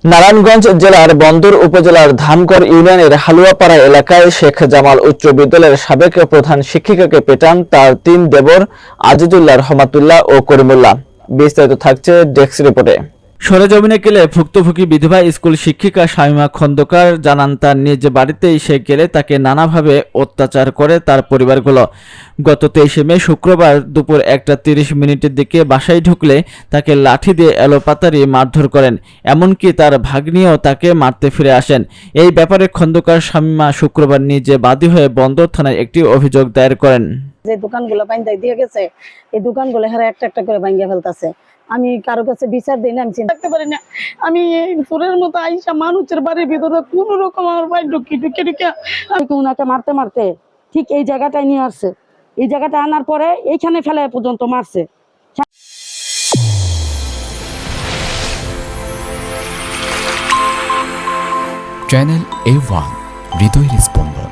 নারায়ণগঞ্জ জেলার বন্দর উপজেলার ধামগড় ইউনিয়নের হালুয়াপাড়া এলাকায় শেখ জামাল উচ্চ বিদ্যালয়ের সাবেক প্রধান শিক্ষিকাকে পেটান তার ৩ দেবর আজিজুল্লাহ, রহমাতুল্লাহ ও করিমুল্লাহ। বিস্তারিত থাকছে ডেস্ক রিপোর্টে। সরেজমিনে গেলে ভুক্তভোগী বিধবা স্কুল শিক্ষিকা শামীমা খন্দকার জানান, তার নিজ বাড়িতেই সে গেলে তাকে নানাভাবে অত্যাচার করে তার পরিবারগুলো। গত 23 মে শুক্রবার দুপুর 1:30 দিকে বাসায় ঢুকলে তাকে লাঠি দিয়ে এলোপাতাড়ি মারধর করেন, এমনকি তার ভাগ্নিও তাকে মারতে ফিরে আসেন। এই ব্যাপারে খন্দকার শামীমা শুক্রবার নিজে বাদী হয়ে বন্দর থানায় একটি অভিযোগ দায়ের করেন। যে দোকানগুলো বাইন্দা দিয়ে গেছে, এই দোকানগুলো হারা একটা একটা করে ভাঙ্গা ফেলতেছে। আমি কারো কাছে বিচার দিই না, আমি চিন্তা করতে পারি না। আমি এই চোরের মতো আইসা মানুষের বাড়ির ভিতরে কোন রকম আমার ভাই ঢুকে ওনাকে মারতে মারতে ঠিক এই জায়গাটায় নিয়ে আসছে। এই জায়গাটা আনার পরে এইখানে ফেলা পর্যন্ত মারছে। চ্যানেল A1 হৃদয়ের স্পন্দন।